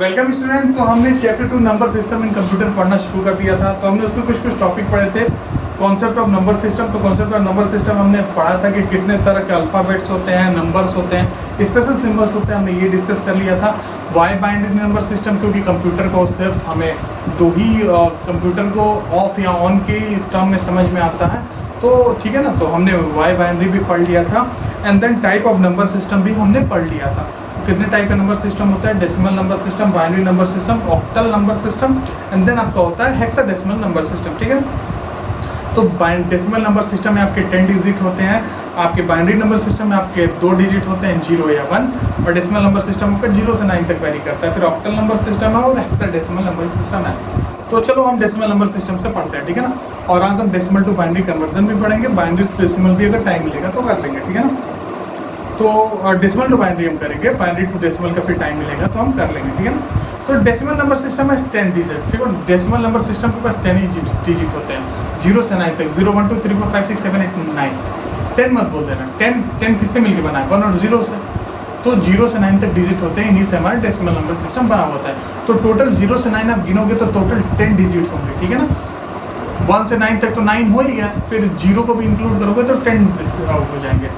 Welcome student. तो हमने chapter 2 number system in computer पढ़ना शुरू कर दिया था। तो हमने उसमें कुछ टॉपिक पढ़े थे। Concept of number system. तो कॉन्सेप्ट ऑफ नंबर सिस्टम हमने पढ़ा था कि कितने तरह के अल्फ़ाबेट्स होते हैं, नंबर्स होते हैं, स्पेशल सिंबल्स होते हैं। हमने ये डिस्कस कर लिया था। वाई बाइनरी नंबर सिस्टम, क्योंकि कंप्यूटर को सिर्फ हमें दो ही कंप्यूटर को ऑफ या ऑन की टर्म में समझ में आता है, तो ठीक है ना। तो हमने वाई बाइनरी भी पढ़ लिया था। And then type of number system भी हमने पढ़ लिया था। कितने टाइप का नंबर सिस्टम होता है? Decimal number system, binary number system, octal number system, and then आपका होता है हेक्साडेसिमल नंबर सिस्टम। ठीक है। तो डेसिमल नंबर सिस्टम में आपके 10 डिजिट होते हैं, आपके बाइनरी नंबर सिस्टम में आपके 2 डिजिट होते हैं, 0 या 1, और डेसिमल नंबर सिस्टम आपका 0 से 9 तक वेरी करता है। फिर ऑक्टल नंबर सिस्टम है और हेक्साडेसिमल नंबर सिस्टम है। तो चलो हम डेसिमल नंबर सिस्टम से पढ़ते हैं, ठीक है ना। और आज हम डेसिमल टू बाइनरी कन्वर्जन भी पढ़ेंगे, बाइनरी टू डेसिमल भी अगर टाइम मिलेगा तो कर लेंगे, ठीक है ना। तो डेसिमल टू बाइनरी हम करेंगे, बाइनरी टू डेसिमल का फिर टाइम मिलेगा तो हम कर लेंगे, ठीक है ना। तो डेसिमल नंबर सिस्टम है 10 डिजिट, ठीक है। डेसिमल नंबर सिस्टम के पास 10 ही डिजिट होते हैं, 0 से 9 तक, 0 1 2 3 4 5 6 7 8 9। 10 मत बोल देना। 10 किससे मिलकर बना है? 1 और 0 से। तो 0 से 9 तक डिजिट होते हैं, इन्हीं से हमारा डेसिमल नंबर सिस्टम बना होता है। तो टोटल 0 से 9 आप गिनोगे तो टोटल 10 डिजिट्स होंगे, ठीक है ना। 1 से 9 तक तो 9 हो ही गया, फिर 0 को भी इंक्लूड करोगे तो 10 हो जाएंगे।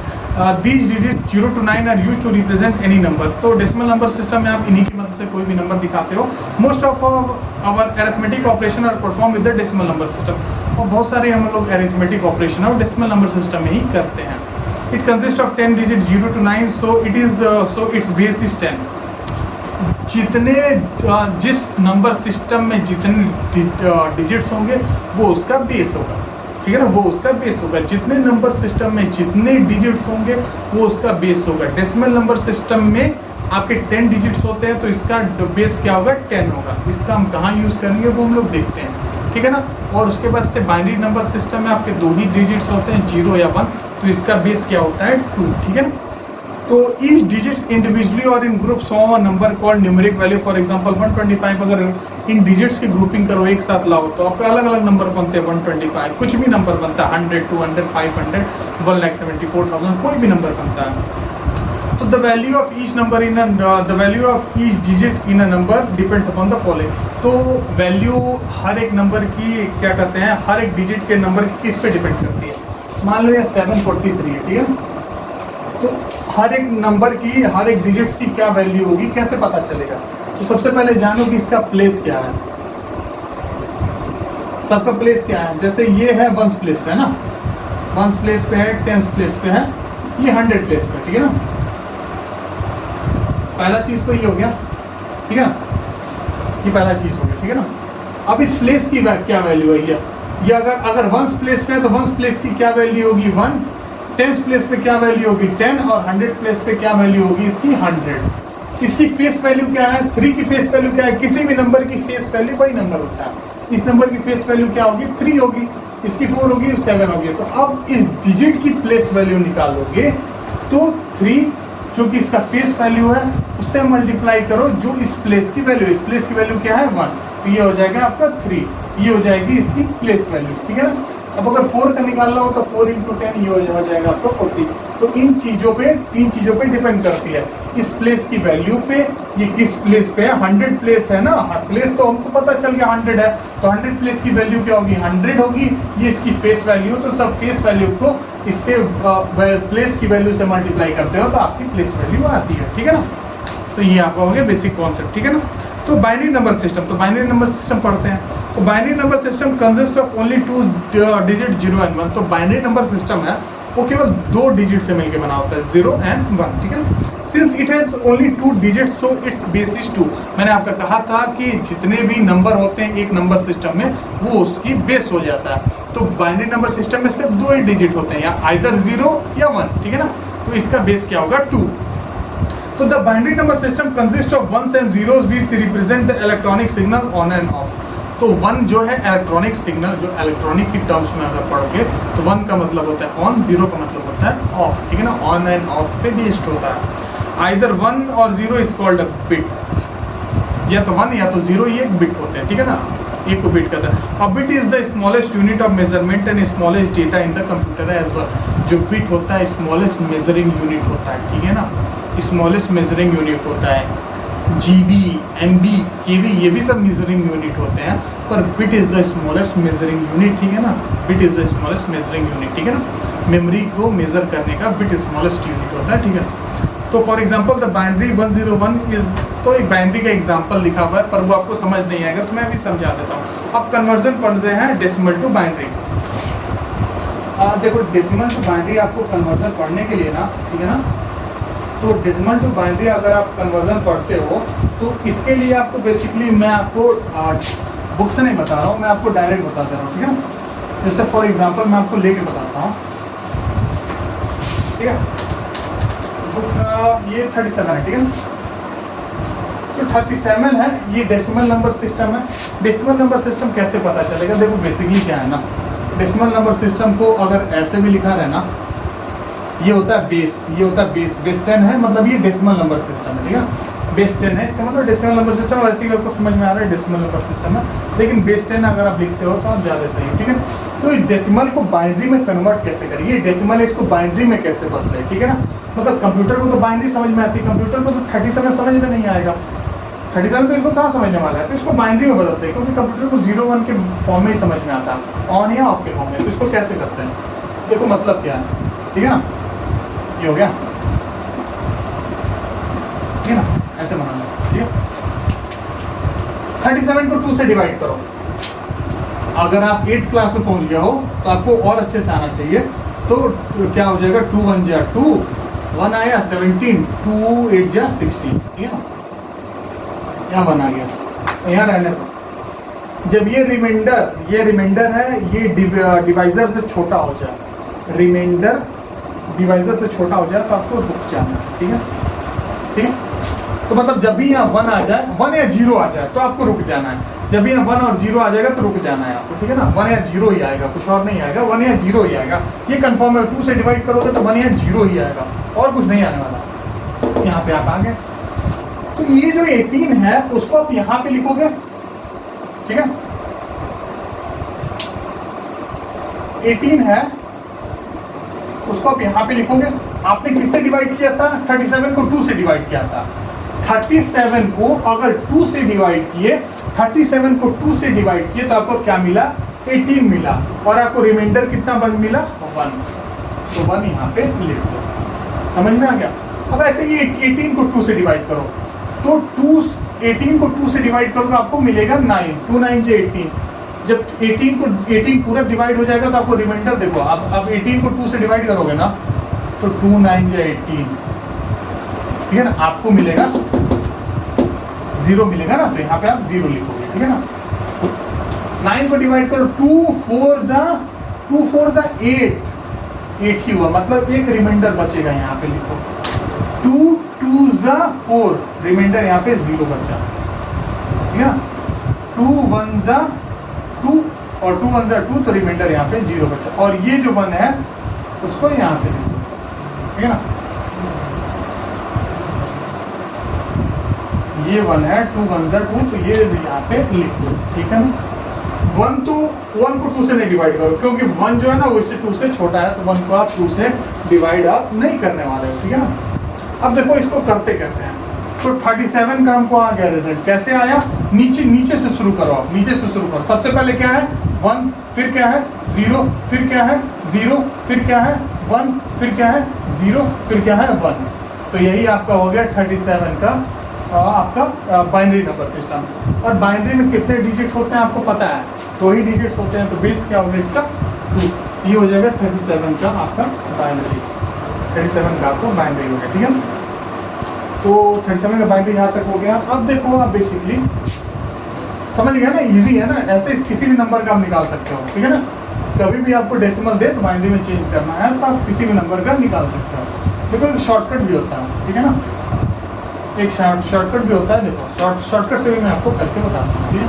These digits 0 to 9 are used to represent any number। तो डेसिमल नंबर सिस्टम में आप इन्हीं की मदद से कोई भी नंबर दिखाते हो। Most of our arithmetic operation are perform with the decimal number system. और बहुत सारे हम लोग अरिथमेटिक ऑपरेशन और डेसिमल नंबर सिस्टम में ही करते हैं। It consist of 10 digit 0 to 9, so its base is 10। जितने जिस नंबर सिस्टम में जितने डिजिट्स होंगे वो उसका बेस होगा, ठीक है ना। वो उसका बेस होगा। जितने नंबर सिस्टम में जितने डिजिट्स होंगे वो उसका बेस होगा। डेसिमल नंबर सिस्टम में आपके 10 डिजिट्स होते हैं, तो इसका बेस क्या होगा? 10 होगा। इसका हम कहाँ यूज़ करेंगे वो हम लोग देखते हैं, ठीक है ना। और उसके बाद से बाइनरी नंबर सिस्टम में आपके 2 ही डिजिट्स होते हैं, 0 या 1, तो इसका बेस क्या होता है? 2, ठीक है ना। तो ईच डिजिट्स इंडिविजुअली और in group show a number called numeric value. For example 125 अगर इन डिजिट्स की ग्रुपिंग करो, एक साथ लाओ, तो आपके अलग अलग नंबर बनते हैं। 125 कुछ भी नंबर बनता है, 100 200 500 1,74,000 कोई भी नंबर बनता है। तो the value of each number in the value of each digit in a number depends upon the following. तो वैल्यू हर एक नंबर की क्या कहते हैं, हर एक डिजिट के नंबर की किस पे डिपेंड करती है। मान लो ये 743 है, ठीक है। तो हर एक नंबर की, हर एक डिजिट्स की क्या वैल्यू होगी, कैसे पता चलेगा? तो सबसे पहले जानो कि इसका प्लेस क्या है, सबका प्लेस क्या है। जैसे ये है 1st प्लेस पे है ना, 1st प्लेस पे है, 10th प्लेस पे है, ये 100 प्लेस पे, ठीक है ना। पहला चीज तो ये हो गया, ठीक है ना, ये पहला चीज हो गया, ठीक है ना। अब इस प्लेस की क्या वैल्यू है, ये अगर 1st प्लेस पे है तो 1st प्लेस की क्या वैल्यू होगी? 1। 10th प्लेस पे क्या वैल्यू होगी? 10। और 100 प्लेस पे क्या वैल्यू होगी इसकी? 100। इसकी फेस वैल्यू क्या है? 3 की फेस वैल्यू क्या है? किसी भी नंबर की फेस वैल्यू वही नंबर होता है। इस नंबर की फेस वैल्यू क्या होगी? 3 होगी, इसकी 4 होगी, 7 होगी। तो अब इस डिजिट की प्लेस वैल्यू निकालोगे तो 3 जो कि इसका फेस वैल्यू है उससे मल्टीप्लाई करो जो इस प्लेस की वैल्यू, इस प्लेस की वैल्यू क्या है? 1। तो ये हो जाएगा आपका 3, ये हो जाएगी इसकी प्लेस वैल्यू, ठीक है ना। अब अगर 4 का निकालना हो तो 4 × 10 ये हो जाएगा आपको 40। तो इन चीज़ों पे, 3 चीज़ों पे डिपेंड करती है। इस प्लेस की वैल्यू पे, ये किस प्लेस पे है? 100 प्लेस है ना, प्लेस तो हमको पता चल गया 100 है, तो 100 प्लेस की वैल्यू क्या होगी? 100 होगी। ये इसकी फेस वैल्यू, तो सब फेस वैल्यू को इसके प्लेस की वैल्यू से मल्टीप्लाई करते हो तो आपकी प्लेस वैल्यू आती है, ठीक है ना। तो ये आपका हो गया बेसिक कॉन्सेप्ट, ठीक है ना। तो बाइनरी नंबर सिस्टम, तो बाइनरी नंबर सिस्टम पढ़ते हैं। तो binary number system consist of only 2 digit 0 and 1। तो बाइनरी नंबर सिस्टम है वो केवल 2 डिजिट से मिलकर बना होता है, 0 and 1, ठीक है। Since it has only 2 digit so its base is 2। मैंने आपका कहा था कि जितने भी नंबर होते हैं एक नंबर सिस्टम में वो उसकी बेस हो जाता है। तो बाइनरी नंबर सिस्टम में सिर्फ 2 ही डिजिट होते हैं, या आइदर 0 या 1, ठीक है ना। तो इसका बेस क्या होगा? 2। तो the binary number system consist of 1s and 0s which represent the electronic signal on and off। तो 1 जो है इलेक्ट्रॉनिक सिग्नल, जो इलेक्ट्रॉनिक की टर्म्स में अगर पढ़ोगे तो 1 का मतलब होता है ऑन, 0 का मतलब होता है ऑफ, ठीक है ना। ऑन एंड ऑफ पे बेस्ड होता है। आइदर 1 और 0 इज कॉल्ड अ बिट, या तो 1 या तो 0, ये एक बिट होते हैं, ठीक है ना। एक को बिट कहता है। A bit is the smallest unit of measurement and smallest data in the computer as well. जो बिट होता है स्मॉलेस्ट मेजरिंग यूनिट होता है, ठीक है ना, स्मॉलेस्ट मेजरिंग यूनिट होता है। GB, MB, KB, ये भी सब मेजरिंग यूनिट होते हैं, पर bit is the smallest measuring unit, ठीक है ना, bit is the smallest measuring unit, ठीक है ना, मेमोरी को मेजर करने का बिट स्मॉलेस्ट यूनिट होता है, ठीक है। तो for example the binary 101 is, तो एक बाइनरी का एग्जांपल लिखा हुआ है पर वो आपको समझ नहीं आएगा तो मैं भी समझा देता हूँ। अब कन्वर्जन पढ़ते हैं डेसिमल टू बाइनरी। देखो डेसिमल टू बाइनरी आपको कन्वर्जन पढ़ने के लिए ना, ठीक है ना, तो डेसिमल टू बाइनरी अगर आप कन्वर्जन पढ़ते हो तो इसके लिए आपको बेसिकली मैं आपको बुक से नहीं बता रहा हूँ, मैं आपको डायरेक्ट बता दे रहा हूँ, ठीक है। जैसे फॉर एग्जांपल मैं आपको लेके बताता हूँ, ठीक है। बुक ये 37 है, ठीक है। तो 37 है, ये डेसिमल नंबर सिस्टम है। डेसिमल नंबर सिस्टम कैसे पता चलेगा? देखो बेसिकली क्या है ना, डेसिमल नंबर सिस्टम को अगर ऐसे भी लिखा है ना, ये होता है बेस, ये होता है बेस, बेस 10 है, मतलब ये डेसिमल नंबर सिस्टम है, ठीक है। बेस 10 है, इसका मतलब डेसिमल नंबर सिस्टम, वैसे ही आपको समझ में आ रहा है डेसिमल नंबर सिस्टम है, लेकिन बेस 10 अगर आप लिखते हो तो आप ज़्यादा सही है, ठीक है। तो डेसिमल को बाइनरी में कन्वर्ट कैसे करिए, डेसिमल इसको बाइनरी में कैसे बदले, ठीक है ना। मतलब कंप्यूटर को तो बाइनरी समझ में आती है, कंप्यूटर को तो 37 समझ में नहीं आएगा, 37 तो इसको कहाँ समझने वाला है, तो इसको बाइनरी में बदलते हैं, क्योंकि कंप्यूटर को 0-1 के फॉर्म में ही समझ में आता है, ऑन या ऑफ के फॉर्म में। तो इसको कैसे करते हैं, देखो मतलब क्या है, ठीक है ना, ये हो गया, ठीक है ना, ऐसे बनाना, ठीक है। 37 को 2 से डिवाइड करो। अगर आप 8th क्लास में पहुंच गया हो तो आपको और अच्छे से आना चाहिए। तो क्या हो जाएगा, 2 1 जा 2, 1 आया 17, 2 8 जा 16, ठीक है ना, यहाँ 1 आ गया, यहाँ रहने दो। जब ये रिमाइंडर है, ये डिवाइजर से छोटा हो जाए, रिमाइंडर डिवाइजर से छोटा हो जाए तो आपको रुक जाना है, ठीक है, ठीक है। तो मतलब जब भी यहाँ 1 आ जाए, 1 या 0 आ जाए तो आपको रुक जाना है। जब यहाँ 1 और 0 आ जाएगा तो रुक जाना है आपको, ठीक है ना। 1 या 0 ही आएगा, कुछ और नहीं आएगा, 1 या 0 ही आएगा, ये कंफर्म है। 2 से डिवाइड करोगे तो 1 या 0 ही आएगा, और कुछ नहीं आने वाला। यहाँ पे आप आ गए, तो ये जो 18 है उसको आप यहाँ पे लिखोगे, ठीक है। 18 है उसको आप यहाँ पे लिखोगे। आपने किससे डिवाइड किया था? 37 को 2 से डिवाइड किया था। 37 को अगर 2 से डिवाइड किए, 37 को 2 से डिवाइड किए तो आपको क्या मिला? 18 मिला, और आपको रिमाइंडर कितना मिला? 1। तो 1 यहाँ पे लिख दो, समझ में आ गया। अब ऐसे ही 18 को 2 से डिवाइड करो, तो 18 को 2 से डिवाइड करो तो आपको मिलेगा 9, 2 9 जे 18। जब 18 पूरा डिवाइड हो जाएगा तो आपको रिमाइंडर देखो, अब 18 को 2 से डिवाइड करोगे ना तो 2 9 जा 18, ठीक है ना, आपको मिलेगा 0 मिलेगा ना, तो यहाँ पे आप 0 लिखोगे, ठीक है ना। 9 को डिवाइड करो, 2 4 जा 8 ही हुआ, मतलब एक रिमाइंडर बचेगा, यहाँ पे लिखो 2 2 जा 4, रिमाइंडर यहाँ पे 0 बचा, ठीक है ना। 2 1 जा 2 और 2 1 जा 2, तो रिमाइंडर यहाँ पे 0 बचा, और ये जो 1 है उसको यहाँ पे लिखो, ठीक है ना। ये 1 है, 2 1 जा 2, तो ये यहाँ पे लिख दो, ठीक है ना। 1 को 2 से नहीं डिवाइड करो, क्योंकि 1 जो है ना वो इससे 2 से छोटा है, तो 1 को आप 2 से डिवाइड आप नहीं करने वाले हो, ठीक है ना। अब देखो इसको करते कैसे हैं। तो 37 का हमको आ गया रिजल्ट, कैसे आया? नीचे से शुरू करो, आप नीचे से शुरू करो। सबसे पहले क्या है? 1, फिर क्या है? 0, फिर क्या है? 0, फिर क्या है? 1, फिर क्या है? 0, फिर क्या है? 1। तो यही आपका हो गया 37 का आपका बाइनरी नंबर सिस्टम। और बाइनरी में कितने डिजिट होते हैं आपको पता है? 2 ही डिजिट्स होते हैं, तो बेस क्या होगा इसका? 2। ये हो जाएगा 37 का आपका बाइनरी, 37 का आपका बाइनरी हो गया, ठीक है। तो 37 का बाइनरी यहाँ तक हो गया। अब देखो आप बेसिकली समझ गया ना, इजी है ना, ऐसे किसी भी नंबर का आप निकाल सकते हो, ठीक है ना। कभी भी आपको डेसिमल दे तो बाइनरी में चेंज करना है तो आप किसी भी नंबर का निकाल सकते हो। देखो एक शॉर्टकट भी होता है, ठीक है ना, एक शॉर्टकट भी होता है। देखो शॉर्टकट से भी मैं आपको करके बताता हूँ, ठीक है।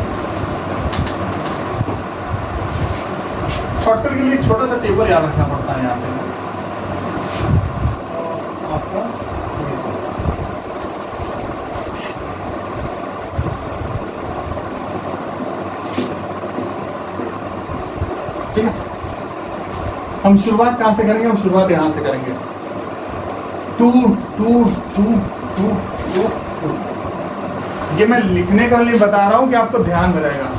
शॉर्टकट के लिए एक छोटा सा टेबल याद रखना पड़ता है यहाँ पे आपका, ठीक है। हम शुरुआत कहाँ से करेंगे? हम शुरुआत यहाँ से करेंगे। 2 2 2 2 2 2, ये मैं लिखने का लिए बता रहा हूँ कि आपको ध्यान में रहेगा।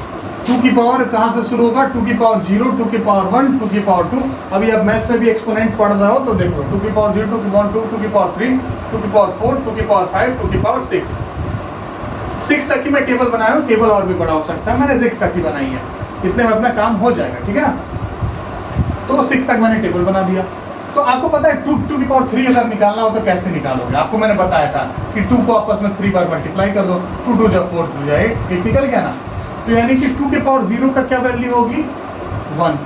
2 की पावर कहाँ से शुरू होगा, 2 की पावर 0, 2 की पावर 1, 2 की पावर 2। अभी आप मैथ्स में भी एक्सपोनेंट पढ़ रहे हो तो देखो 2 की पावर 0, 2 की पावर 2, 2 की पावर 3, 2 की पावर 4, 2 की पावर 5, 2 की पावर 6 तक की मैं टेबल बनाया हूँ। टेबल और भी बड़ा हो सकता है, मैंने 6 तक की बनाई है, इतने में अपना काम हो जाएगा, ठीक है ना। तो 6 तक मैंने टेबल बना दिया। तो आपको पता है 2 की पावर 3 अगर निकालना हो तो कैसे निकालोगे, आपको मैंने बताया था कि 2 को आपस में 3 बार मल्टीप्लाई कर दो, 2 2 जब 4 3 जाए 8 निकल गया ना। तो यानी कि 2 के पावर 0 का क्या वैल्यू होगी, 1।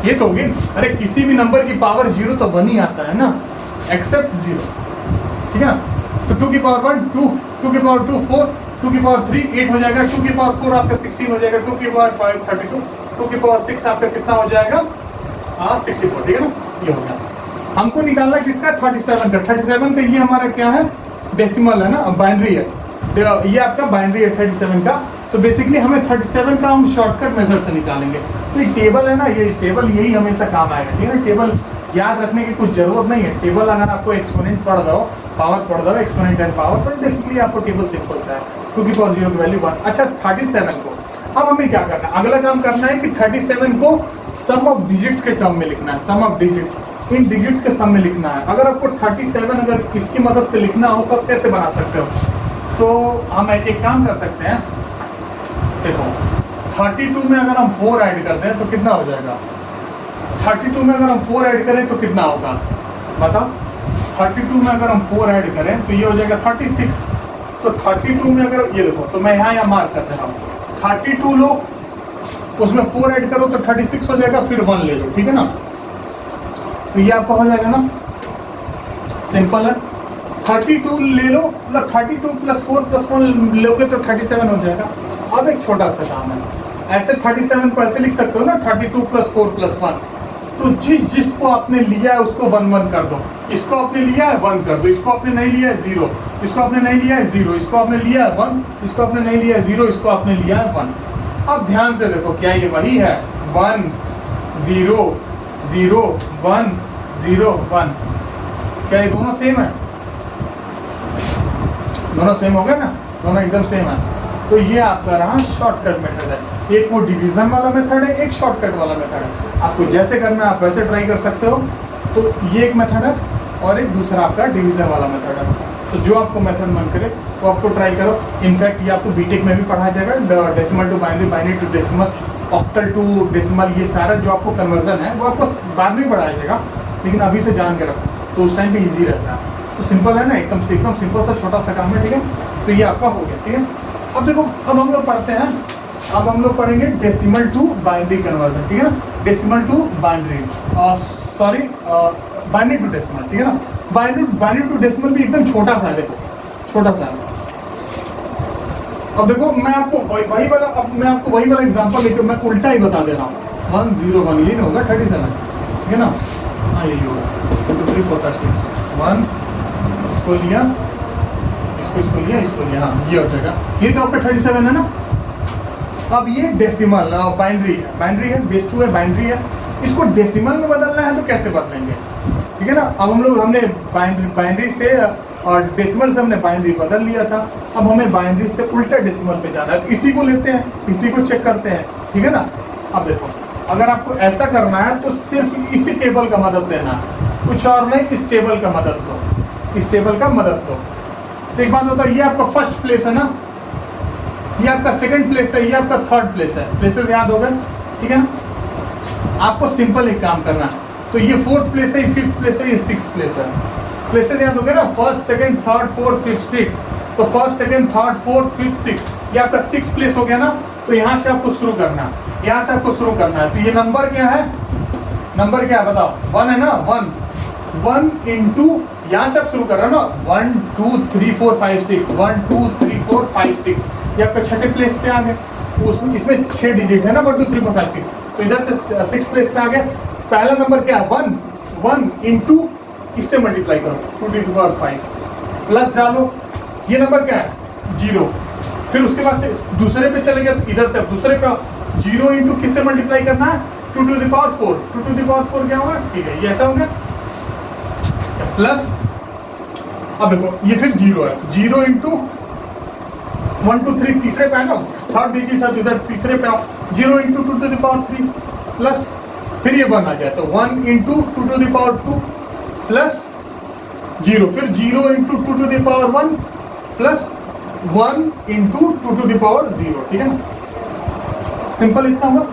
ये तो होगी, अरे किसी भी नंबर की पावर 0 तो 1 ही आता है ना, एक्सेप्ट 0, ठीक है ना। तो 2 की पावर 1 2, 2 की पावर 2 4, 2 की पावर 3 8 हो जाएगा, 2 की पावर 4 आपका 16 हो जाएगा, 2 की पावर 5 32, 2 की पावर 6 आपका कितना हो जाएगा 64, ठीक है ना। ये हो गया। हमको निकालना किसका, 37 का। 37 का ये हमारा क्या है, डेसिमल है ना, बाइनरी है। ये आपका बाइनरी है 37 का। तो बेसिकली हमें 37 का हम शॉर्टकट मेथड से निकालेंगे। तो ये टेबल है ना, ये टेबल यही हमेशा काम आएगा, ठीक है। टेबल याद रखने की कुछ जरूरत नहीं है। टेबल अगर आपको एक्सपोनेंट पढ़ रहा हो, पावर पढ़ रहा हो, एक्सपोनेंट एंड पावर, तो बेसिकली आपको टेबल सिंपल सा है। 2 की पावर 0 की वैल्यू 1। अच्छा 37 को अब हमें क्या करना है, अगला काम करना है कि 37 को सम ऑफ डिजिट्स के टर्म में लिखना है। सम ऑफ डिजिट्स, इन डिजिट्स के सम में लिखना है। अगर आपको 37 अगर इसकी मदद से लिखना हो तो आप कैसे बना सकते हो, तो हम एक काम कर सकते हैं। देखो 32 में अगर हम 4 ऐड कर दें तो कितना हो जाएगा, 32 में अगर हम 4 ऐड करें तो कितना होगा बताओ। 32 में अगर हम 4 ऐड करें तो ये हो जाएगा 36। तो 32 में अगर ये देखो, तो मैं यहाँ मार्क कर दे रहा हूँ, 32 लो, उसमें 4 ऐड करो तो 36 हो जाएगा, फिर 1 ले लो, ठीक है ना। तो ये आपका हो जाएगा ना, सिंपल है। 32 ले लो, मतलब 32 प्लस 4 प्लस 1 लोगे तो 37 हो जाएगा। अब एक छोटा सा काम है, ऐसे 37 को ऐसे लिख सकते हो ना, 32 प्लस 4 प्लस 1। तो जिसको आपने लिया है उसको 1 1 कर दो, इसको आपने लिया है 1 कर दो, इसको आपने नहीं लिया है 0, इसको आपने नहीं लिया है 0, इसको आपने लिया है 1, इसको आपने नहीं लिया है 0, इसको आपने लिया है 1। अब ध्यान से देखो, क्या ये वही है, 1 0 0 1 0 1, क्या ये दोनों सेम है, दोनों सेम हो गए ना, दोनों एकदम सेम है। तो ये आपका रहा शॉर्टकट मेथड है। एक वो डिवीजन वाला मेथड है, एक शॉर्टकट वाला मेथड है। आपको जैसे करना है आप वैसे ट्राई कर सकते हो। तो ये एक मेथड है और एक दूसरा आपका डिवीजन वाला मेथड है। तो जो आपको मेथड मन करे वो आपको ट्राई करो। इनफैक्ट ये आपको बीटेक में भी पढ़ाया जाएगा, decimal to binary, binary to decimal, octal to decimal, ये सारा जो आपको कन्वर्जन है वो आपको बाद में पढ़ाया जाएगा, लेकिन अभी से जान के रखो तो उस टाइम पे ईजी रहता है। तो सिंपल है ना, एकदम सिंपल सा छोटा सा काम है, ठीक है। तो ये आपका हो गया, ठीक है। अब देखो, अब हम लोग पढ़ते हैं, अब हम लोग पढ़ेंगे डेसिमल टू बाइनरी कन्वर्जन, ठीक है ना। Decimal to binary, sorry binary to decimal, ठीक है ना। बाइनरी टू डेसिमल भी एकदम छोटा सा है, देखो छोटा सा है। अब देखो मैं आपको वही वाला एग्जांपल लेकर मैं उल्टा ही बता दे रहा हूँ। 1 0 1 ये नहीं होगा 37, ठीक है ना। हाँ यही होगा 2 3 4 5 6 1, इसको लिया, इसको लिया, इसको लिया, हाँ ये हो जाएगा। ये तो आपका 37 है ना। अब ये डेसिमल बाइनरी है, बेस 2 है, बाइनरी है। इसको डेसिमल में बदलना है तो कैसे बदलेंगे, ठीक है ना। अब हमने बाइनरी से और डेसिमल से हमने बाइनरी बदल लिया था। अब हमें बाइनरी से उल्टा डेसिमल पे जाना है, तो इसी को लेते हैं, इसी को चेक करते हैं, ठीक है ना। अब देखो, अगर आपको ऐसा करना है तो सिर्फ इसी टेबल का मदद लेना है, कुछ और नहीं, इस टेबल का मदद लो, इस टेबल का मदद लो। तो एक बात होता है, ये आपका फर्स्ट प्लेस है ना, ये आपका सेकंड प्लेस है, ये आपका थर्ड प्लेस है। प्लेसेस याद हो गए, ठीक है ना। आपको सिंपल एक काम करना है, तो ये 4th प्लेस है, ये 5th प्लेस है, ये 6th प्लेस है। प्लेसेस याद हो गए ना, 1st 2nd 3rd 4th 5th 6th। तो 1st 2nd 3rd 4th 5th 6th, ये आपका 6th प्लेस हो गया ना। तो यहाँ से आपको शुरू करना है, यहाँ से आपको शुरू करना है। तो ये नंबर क्या है, नंबर क्या है बताओ, 1 है ना। 1 इंटू, यहाँ से आप शुरू कर रहे हो ना, 1 2 3 4 5 6, 1 2 3 4 5 6, ये आपका छठे प्लेस पे आ गए। उसमें इसमें 6 डिजिट है ना, 1 2 3 4 5 6, तो इधर से 6th प्लेस पे आ गए। पहला नंबर क्या है, 1 इंटू, इससे मल्टीप्लाई करो 2 to the power 5, प्लस डालो, ये नंबर क्या है 0। फिर उसके बाद से दूसरे पे चले गए, तो इधर से दूसरे पे 0 इंटू किससे मल्टीप्लाई करना है, 2 to the power 4, 2 to the power 4 क्या होगा, ठीक है, ये ऐसा हो गया, प्लस अब देखो ये फिर 0 है, 0 इंटू 1 2 3 तीसरे पे है ना, थर्ड डिजिट है, इधर तीसरे पे आओ, 0 into 2 to the power 3 plus, फिर ये 1 आ जाए तो 1 into 2 to the power 2 plus 0, फिर 0 into 2 to the power 1 plus 1 into 2 to the power 0, ठीक है ना, सिंपल इतना होगा।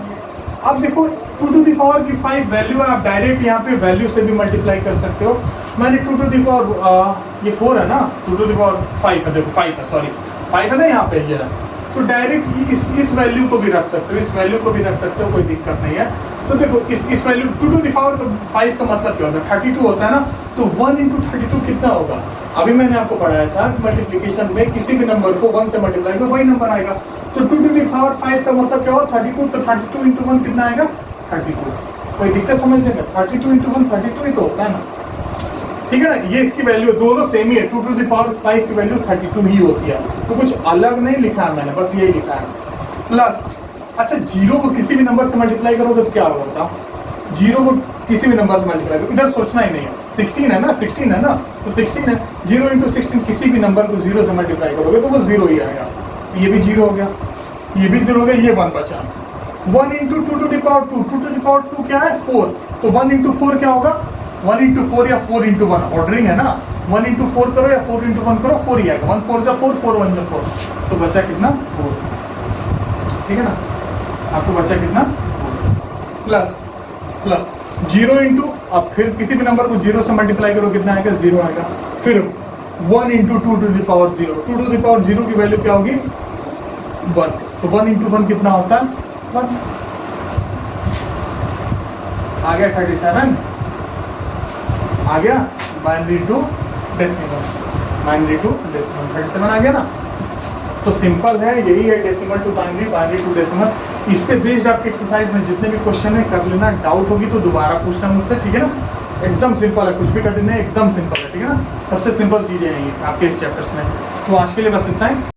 अब देखो 2 टू द पावर की 5 वैल्यू है, आप डायरेक्ट यहाँ पे वैल्यू से भी मल्टीप्लाई कर सकते हो। मैंने 2 टू द पावर ये 4 है ना, 2 टू द पावर 5 है, देखो 5 है, सॉरी 5 है ना यहाँ पे, ये है, तो डायरेक्ट इस वैल्यू को भी रख सकते हो, इस वैल्यू को भी रख सकते हो, कोई दिक्कत नहीं है। तो देखो इस वैल्यू 2 टू द पावर 5 का मतलब क्या होता है, 32 होता है ना, तो 1 इंटू 32 कितना होगा, अभी मैंने आपको पढ़ाया था मल्टीप्लिकेशन में किसी भी नंबर को 1 से मल्टीप्लाई करो वही नंबर आएगा। तो 2 टू द पावर 5 का मतलब क्या होगा 32, तो 32 इंटू 1 कितना आएगा 32, कोई दिक्कत समझ लेंगे, 32 इंटू 1 32 ही तो होता है ना, ठीक है ना, ये इसकी वैल्यू दोनों सेम ही है, 2 टू द पावर 5 की वैल्यू 32 ही होती है, तो कुछ अलग नहीं लिखा है मैंने, बस यही लिखा है। प्लस अच्छा 0 को किसी भी नंबर से मल्टीप्लाई करोगे तो क्या होगा, 0 को किसी भी नंबर से मल्टीप्लाई करो, इधर सोचना ही नहीं है, 16 है ना, 16 है ना, तो 16 है, 0 इंटू 16 किसी भी नंबर को 0 से मल्टीप्लाई करोगे तो वो 0 ही आएगा, ये भी 0 हो गया, ये भी 0 हो गया, ये 1 बचा। 1 into 2 to the power 2, 2 to the power 2 क्या है 4, तो 1 इंटू 4 क्या होगा 1 इंटू 4 या 4 इंटू 1, ऑर्डरिंग है ना, 1 इंटू 4 करो या 4 इंटू 1 करो 4 ही आएगा, 1 4 जा 4, 4 1 जा 4, तो बचा कितना 4, ठीक है ना, आपको बचा कितना 4 प्लस 0 इंटू, अब फिर किसी भी नंबर को 0 से मल्टीप्लाई करो कितना आएगा 0 आएगा, फिर 1 into 2 to the power 0, 2 to the power 0 की वैल्यू क्या होगी 1, तो 1 इंटू 1 कितना होता है 1, आ गया 37, आ गया binary to decimal, binary to decimal 37 आ गया ना, तो सिंपल है, यही है decimal to binary, binary to decimal. इस पे बेस्ड आपके एक्सरसाइज में जितने भी क्वेश्चन है कर लेना, डाउट होगी तो दोबारा पूछना मुझसे, ठीक है ना, एकदम सिंपल है, कुछ भी कठिन नहीं, एकदम सिंपल है, ठीक है ना, सबसे सिंपल चीज़ें हैं ये आपके इस चैप्टर्स में। तो आज के लिए बस इतना ही।